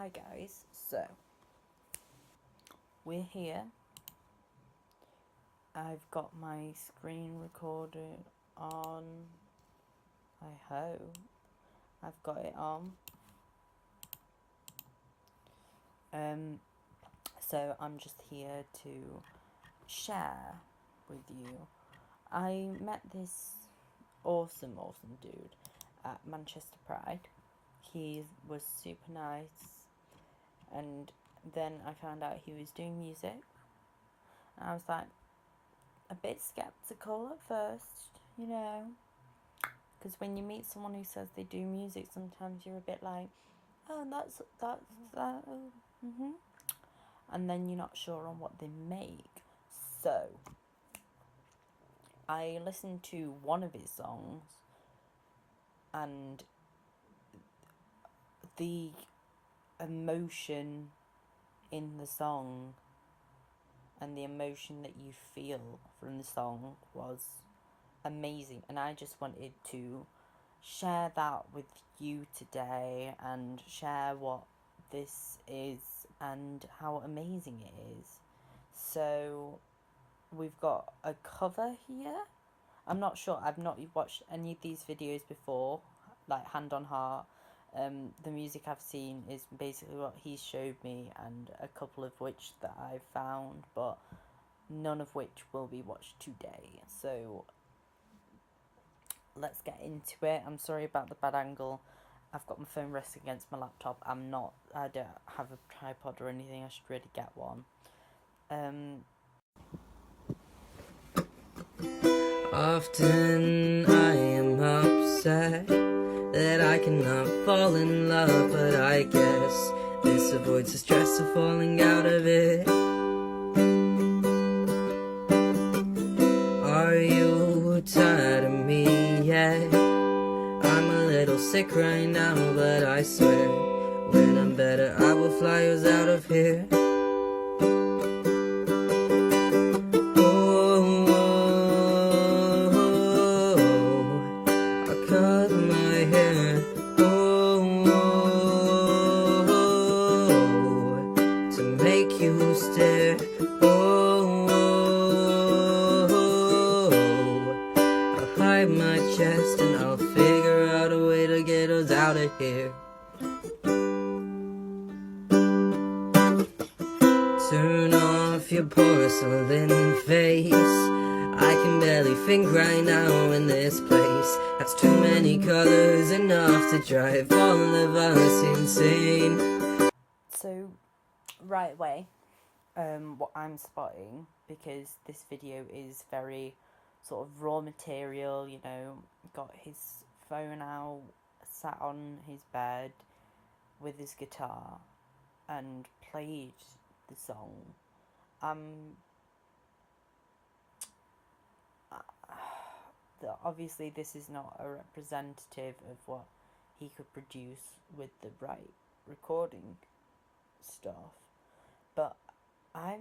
Hi guys, so we're here. I've got my screen recorder on. I hope I've got it on. So I'm just here to share with you. I met this awesome dude at Manchester Pride. He was super nice, and then I found out he was doing music. And I was like a bit skeptical at first, you know, because when you meet someone who says they do music, sometimes you're a bit like, oh, that's that, and then you're not sure on what they make. So I listened to one of his songs, and the emotion in the song and the emotion that you feel from the song was amazing, and I just wanted to share that with you today and share what this is and how amazing it is. So we've got a cover here. I'm not sure, I've not watched any of these videos before, like hand on heart. The music I've seen is basically what he showed me, and a couple of which that I've found, but none of which will be watched today. So let's get into it. I'm sorry about the bad angle. I've got my phone resting against my laptop. I don't have a tripod or anything. I should really get one. Often I am upset that I cannot fall in love, but I guess this avoids the stress of falling out of it. Are you tired of me yet? I'm a little sick right now, but I swear when I'm better I will fly us out of here. My chest and I'll figure out a way to get us out of here. Turn off your porcelain face. I can barely think right now in this place. That's too many colors, enough to drive all of us insane. So right away, what I'm spotting, because this video is very sort of raw material, you know, got his phone out, sat on his bed with his guitar and played the song. Obviously this is not a representative of what he could produce with the right recording stuff, but I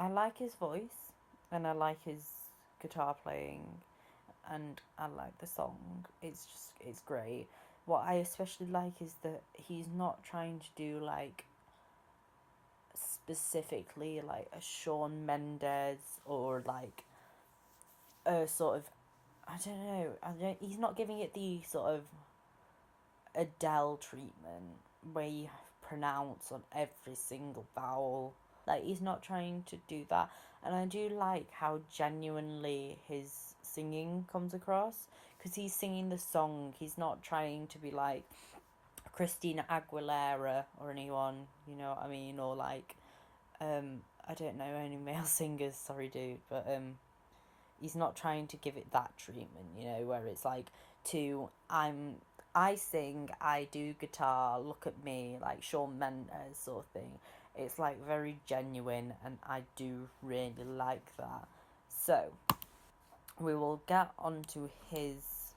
like his voice, and I like his guitar playing, and I like the song. It's great. What I especially like is that he's not trying to do like specifically like a Shawn Mendes or like a sort of, I don't know, he's not giving it the sort of Adele treatment where you pronounce on every single vowel. Like, he's not trying to do that, and I do like how genuinely his singing comes across, because he's singing the song. He's not trying to be like Christina Aguilera or anyone, you know what I mean, or like I don't know any male singers, sorry dude, but he's not trying to give it that treatment, you know, where it's like I sing, I do guitar, look at me, like Shawn Mendes sort of thing. It's like very genuine, and I do really like that. So we will get onto his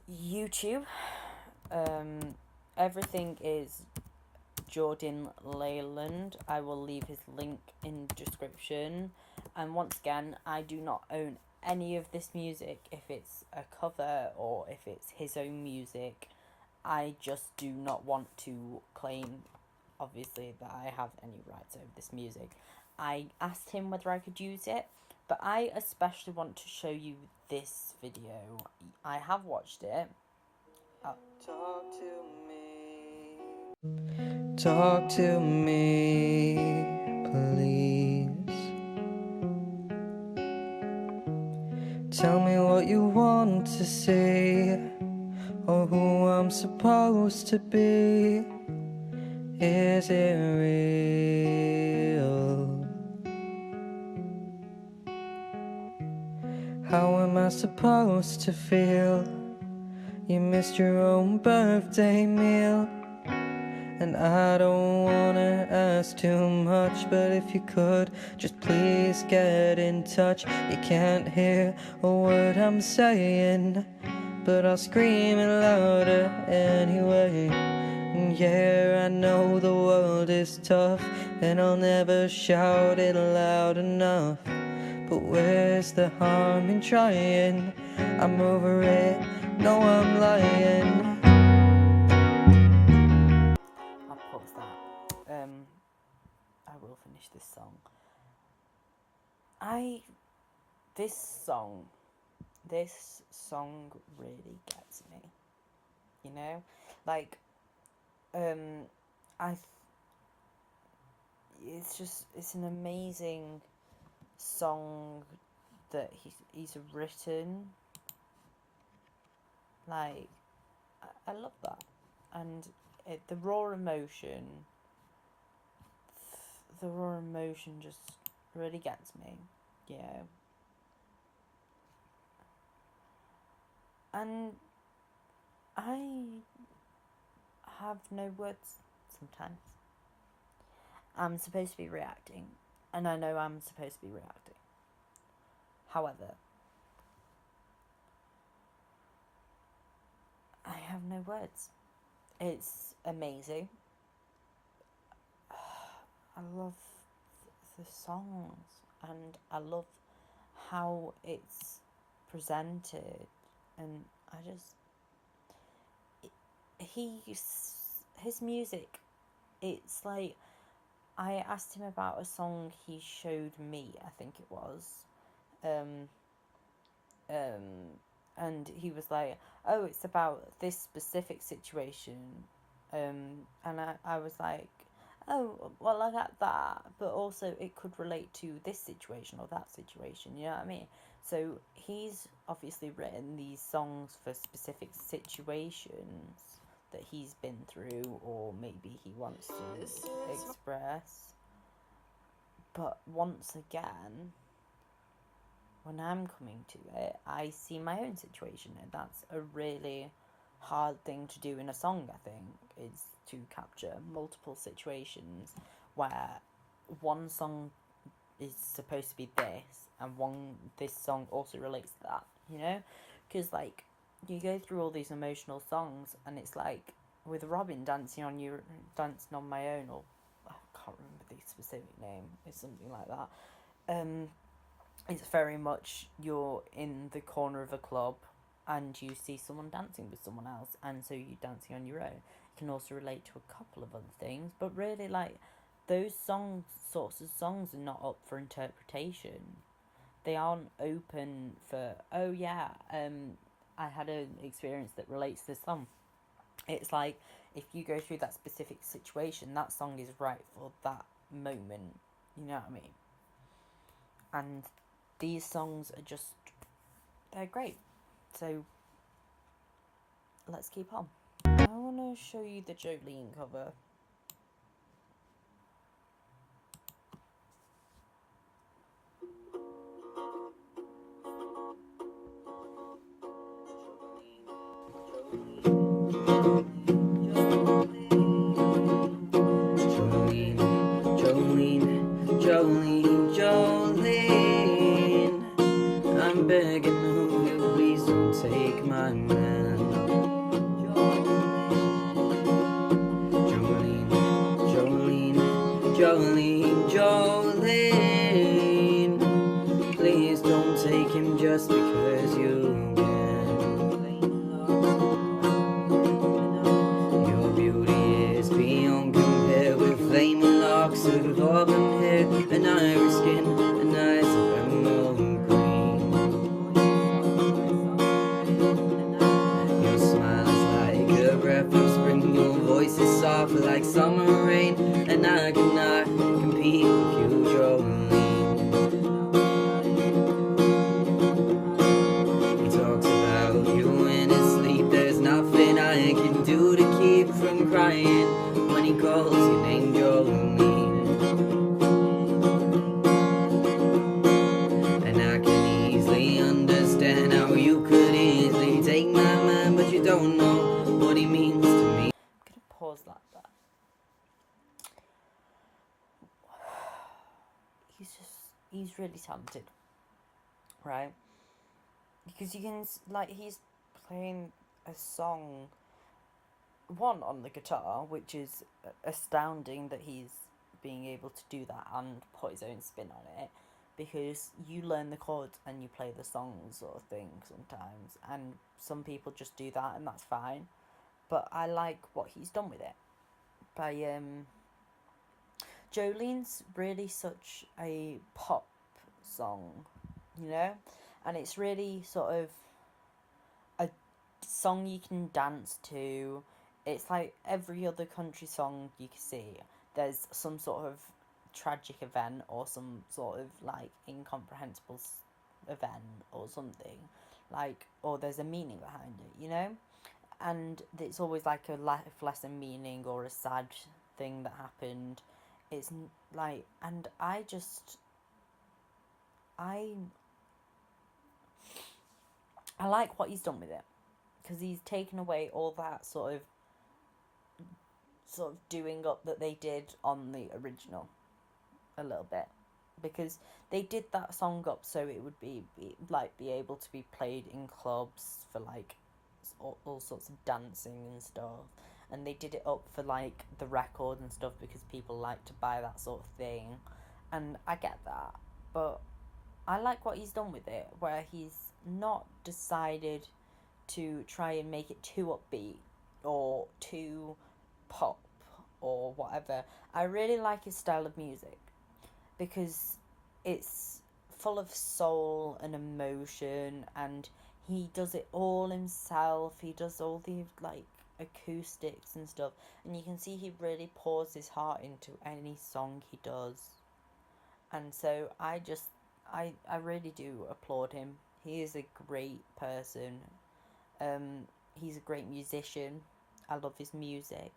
YouTube. Everything is Jordyn Leyland. I will leave his link in the description. And once again, I do not own any of this music, if it's a cover or if it's his own music. I just do not want to claim, obviously, that I have any rights over this music. I asked him whether I could use it, but I especially want to show you this video. I have watched it. Talk to me, please. Tell me what you want to say, or who I'm supposed to be. Is it real? How am I supposed to feel? You missed your own birthday meal. And I don't wanna ask too much, but if you could, just please get in touch. You can't hear a word I'm saying, but I'll scream it louder anyway. And yeah, I know the world is tough, and I'll never shout it loud enough. But where's the harm in trying? I'm over it, no I'm lying. I'll pause that. I will finish this song. This song really gets me. You know, like, it's an amazing song that he's written. Like, I love that, and the raw emotion just really gets me, you know. And I have no words sometimes. I'm supposed to be reacting, and I know I'm supposed to be reacting. However, I have no words. It's amazing. I love the songs, and I love how it's presented, and his music, it's like, I asked him about a song he showed me, I think it was, and he was like, oh, it's about this specific situation, and I was like, oh, well, I got that, but also it could relate to this situation or that situation, you know what I mean? So he's obviously written these songs for specific situations that he's been through, or maybe he wants to express. But once again, when I'm coming to it, I see my own situation, and that's a really hard thing to do in a song, I think, is to capture multiple situations where one song is supposed to be this, and this song also relates to that, you know? Because, like, you go through all these emotional songs, and it's like, with Robin, Dancing on My Own, or I can't remember the specific name, it's something like that, it's very much you're in the corner of a club and you see someone dancing with someone else, and so you're dancing on your own. It can also relate to a couple of other things, but really, like, those sorts of songs are not up for interpretation. They aren't open for, oh yeah, I had an experience that relates to this song. It's like, if you go through that specific situation, that song is right for that moment, you know what I mean? And these songs are just, they're great. So, let's keep on. I want to show you the Jordyn cover. Jolene, I'm begging you, please don't take my man. Jolene, please don't take him just because you can. voice is soft like summer rain, and I cannot compete with you, Jolene. He talks about you in his sleep. There's nothing I can do to keep from crying when he calls your name, Jolene. And I can easily understand how you could easily take my mind, but you don't know what he means to me. I'm gonna pause that there. He's really talented, right? Because you can, like, he's playing a song, one, on the guitar, which is astounding that he's being able to do that and put his own spin on it, because you learn the chords and you play the song sort of thing sometimes, and some people just do that and that's fine, but I like what he's done with it. Jolene's really such a pop song, you know, and it's really sort of a song you can dance to. It's like every other country song you can see, there's some sort of tragic event or some sort of like incomprehensible event or something, like, or there's a meaning behind it, you know, and it's always like a life lesson meaning or a sad thing that happened. It's like, and I like what he's done with it, because he's taken away all that sort of doing up that they did on the original a little bit, because they did that song up so it would be able to be played in clubs for like all sorts of dancing and stuff, and they did it up for like the record and stuff because people like to buy that sort of thing, and I get that, but I like what he's done with it, where he's not decided to try and make it too upbeat or too pop or whatever. I really like his style of music because it's full of soul and emotion, and he does it all himself. He does all the like acoustics and stuff, and you can see he really pours his heart into any song he does. And so I really do applaud him. He is a great person. He's a great musician. I love his music.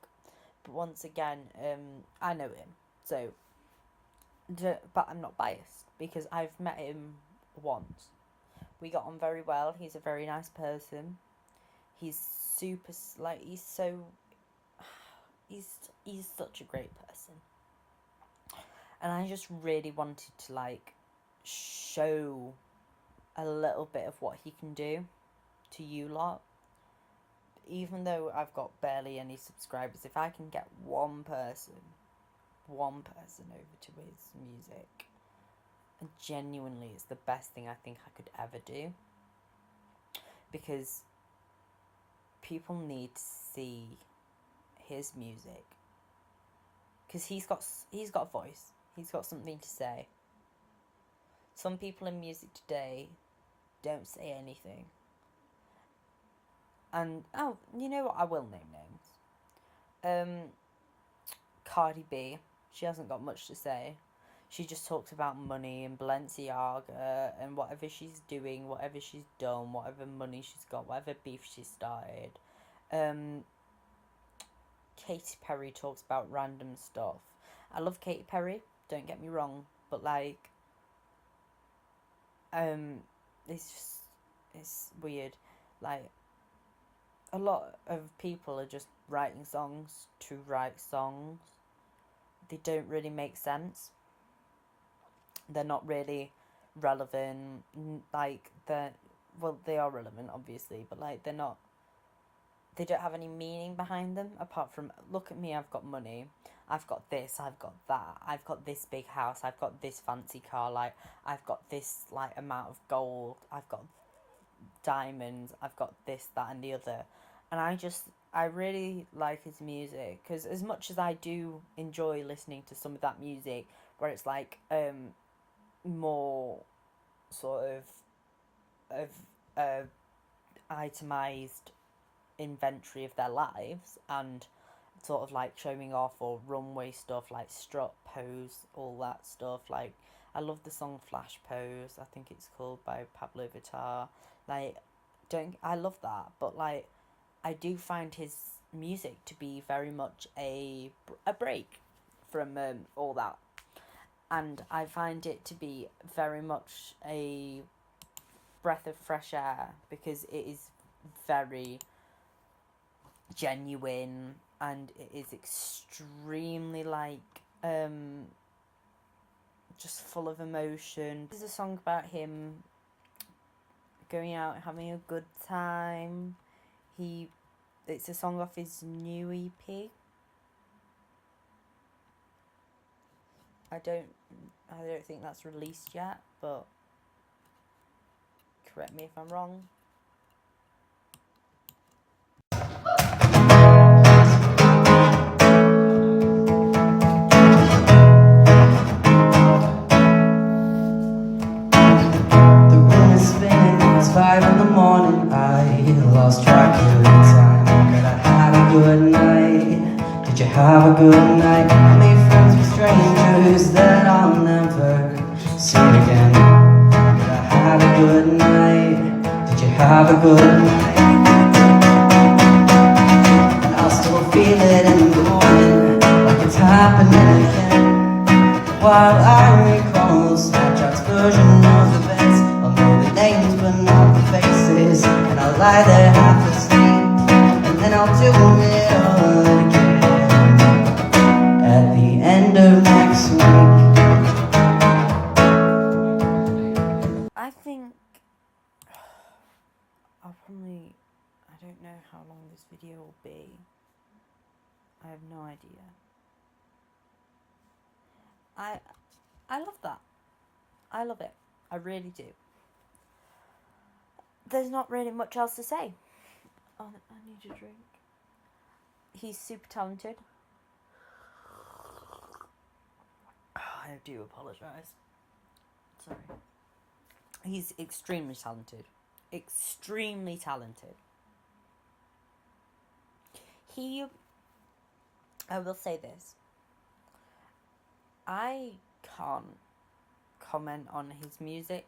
But once again, I know him, so but I'm not biased because I've met him once. We got on very well. He's a very nice person. He's super, like, he's such a great person. And I just really wanted to like show a little bit of what he can do to you lot. Even though I've got barely any subscribers, if I can get one person over to his music, and genuinely it's the best thing I think I could ever do, because people need to see his music, because he's got a voice, he's got something to say. Some people in music today don't say anything. And oh, you know what, I will name names. Cardi B, she hasn't got much to say. She just talks about money and Balenciaga and whatever she's doing, whatever she's done, whatever money she's got, whatever beef she's started. Katy Perry talks about random stuff. I love Katy Perry, don't get me wrong, but like, it's weird. Like, a lot of people are just writing songs to write songs. They don't really make sense. They're not really relevant. Like, they are relevant, obviously, but like, they don't have any meaning behind them apart from, look at me, I've got money, I've got this, I've got that, I've got this big house, I've got this fancy car, like, I've got this like amount of gold, I've got diamonds, I've got this, that and the other. And I really like his music, because as much as I do enjoy listening to some of that music where it's like more sort of itemized inventory of their lives and sort of like showing off or runway stuff, like strut, pose, all that stuff. Like, I love the song Flash Pose, I think it's called, by Pablo Vittar. Like, I love that, but like, I do find his music to be very much a break from all that, and I find it to be very much a breath of fresh air, because it is very genuine, and it is extremely like just full of emotion. There's a song about him going out having a good time. It's a song off his new EP. I don't think that's released yet, but correct me if I'm wrong. The room is spinning, it's 5 in the morning. I lost track of the time, but I had a good night. Did you have a good night? I made friends with strangers that I'll never see again. But I had a good night. Did you have a good night? And I'll still feel it in the morning, like it's happening again. While I recall Snapchat's version of events, I'll know the names but not the faces, and I'll lie there half asleep, and then I'll do it all again at the end of next week. I think I don't know how long this video will be. I have no idea. I love that. I love it. I really do. There's not really much else to say. Oh, I need a drink. He's super talented. I do apologise. Sorry. He's extremely talented. Extremely talented. I will say this. I can't comment on his music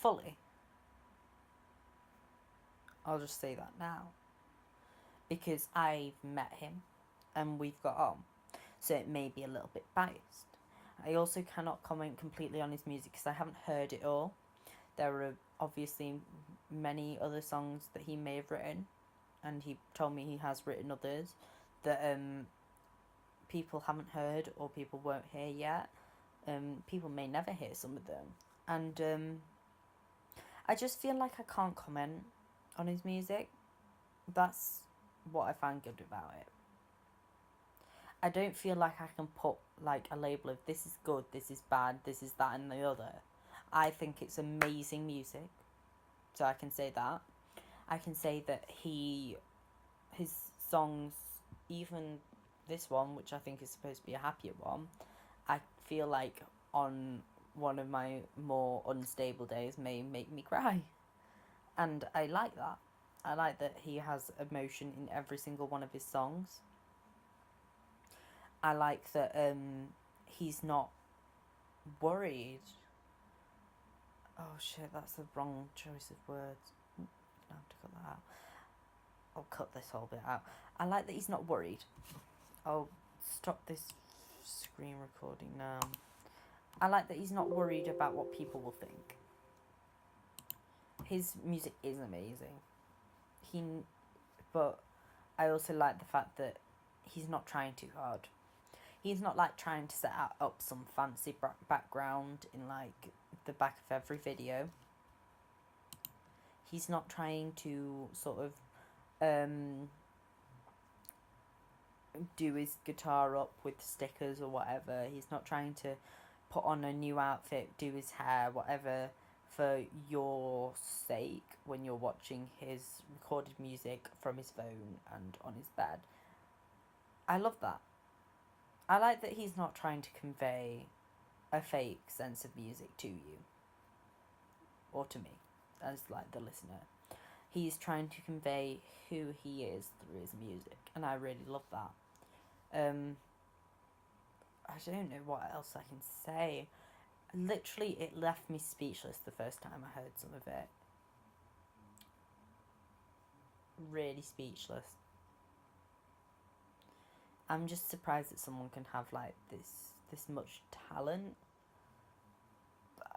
fully. I'll just say that now. Because I've met him and we've got on. So it may be a little bit biased. I also cannot comment completely on his music because I haven't heard it all. There are obviously many other songs that he may have written, and he told me he has written others that people haven't heard or people won't hear yet. People may never hear some of them, and I just feel like I can't comment on his music. That's what I find good about it. I don't feel like I can put like a label of this is good, this is bad, this is that and the other. I think it's amazing music, so I can say that. I can say that his songs, even this one, which I think is supposed to be a happier one, I feel like on one of my more unstable days may make me cry. And I like that. I like that he has emotion in every single one of his songs. I like that he's not worried. Oh shit, that's the wrong choice of words. I'm gonna have to cut that out. I'll cut this whole bit out. I like that he's not worried. I'll stop this screen recording now. I like that he's not worried about what people will think. His music is amazing. But I also like the fact that he's not trying too hard. He's not like trying to set up some fancy background in like the back of every video. He's not trying to sort of do his guitar up with stickers or whatever. He's not trying to put on a new outfit, do his hair, whatever, for your sake when you're watching his recorded music from his phone and on his bed. I love that. I like that he's not trying to convey a fake sense of music to you, or to me, as like the listener. He's trying to convey who he is through his music, and I really love that. I don't know what else I can say. Literally, it left me speechless the first time I heard some of it. Really speechless. I'm just surprised that someone can have like this much talent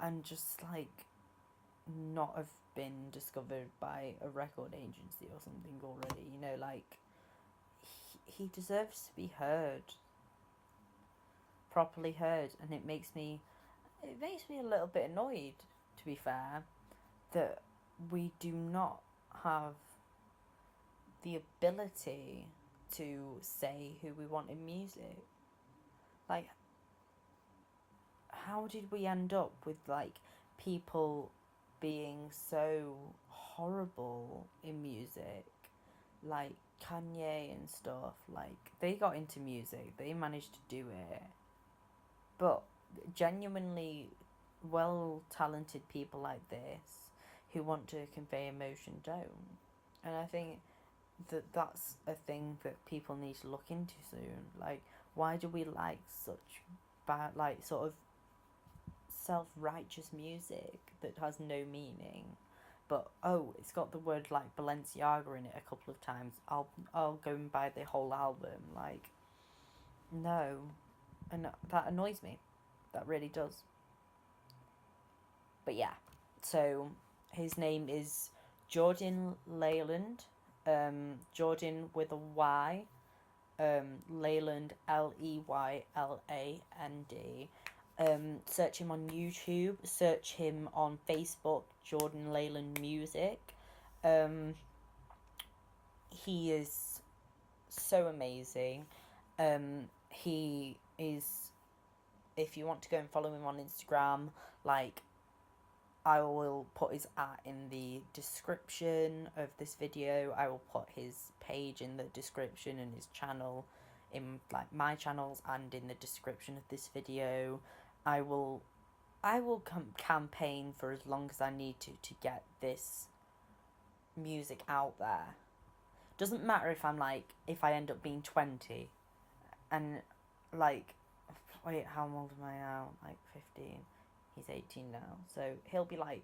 and just like not have been discovered by a record agency or something already. You know, like he deserves to be heard, properly heard, and it makes me a little bit annoyed, to be fair, that we do not have the ability to say who we want in music. Like, how did we end up with like people being so horrible in music, like Kanye and stuff? Like, they got into music, they managed to do it, but genuinely well talented people like this who want to convey emotion don't. And I think that's a thing that people need to look into soon. Like, why do we like such bad, like, sort of self-righteous music that has no meaning? But oh, it's got the word like Balenciaga in it a couple of times, I'll go and buy the whole album. Like, no. And that annoys me, that really does. But yeah, so his name is Jordyn Leyland. Jordyn with a Y. Leyland, Leyland. Search him on YouTube. Search him on Facebook. Jordyn Leyland Music. He is so amazing. He is. If you want to go and follow him on Instagram, like, I will put his in the description of this video. I will put his page in the description and his channel in like my channels and in the description of this video. I will campaign for as long as I need to get this music out there. Doesn't matter if if I end up being 20 and like, wait, how old am I now? Like 15. He's 18 now, so he'll be like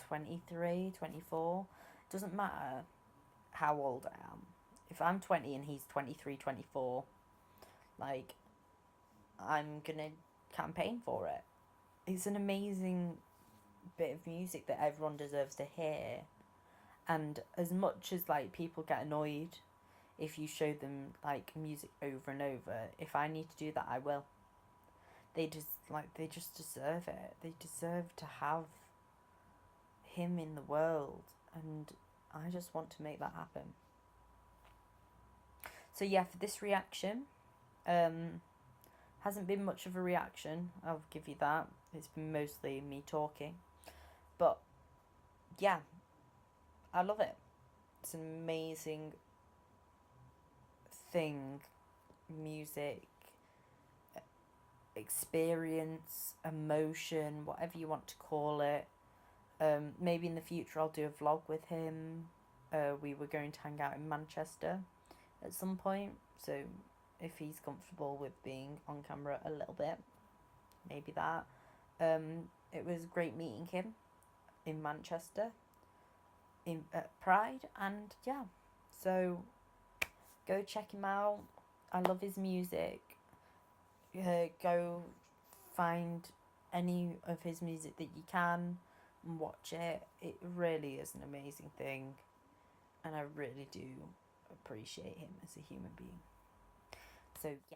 23, 24. Doesn't matter how old I am. If I'm 20 and he's 23, 24, like, I'm gonna campaign for it. It's an amazing bit of music that everyone deserves to hear. And as much as like people get annoyed if you show them like music over and over, if I need to do that, I will. They just deserve it. They deserve to have him in the world, and I just want to make that happen. So yeah, for this reaction, hasn't been much of a reaction, I'll give you that. It's been mostly me talking, but yeah, I love it. It's an amazing thing, music, experience, emotion, whatever you want to call it. Maybe in the future I'll do a vlog with him. We were going to hang out in Manchester at some point, so if he's comfortable with being on camera a little bit, maybe that. It was great meeting him in Manchester at Pride, and yeah, so go check him out. I love his music. Go find any of his music that you can and watch it. It really is an amazing thing, and I really do appreciate him as a human being. So yeah.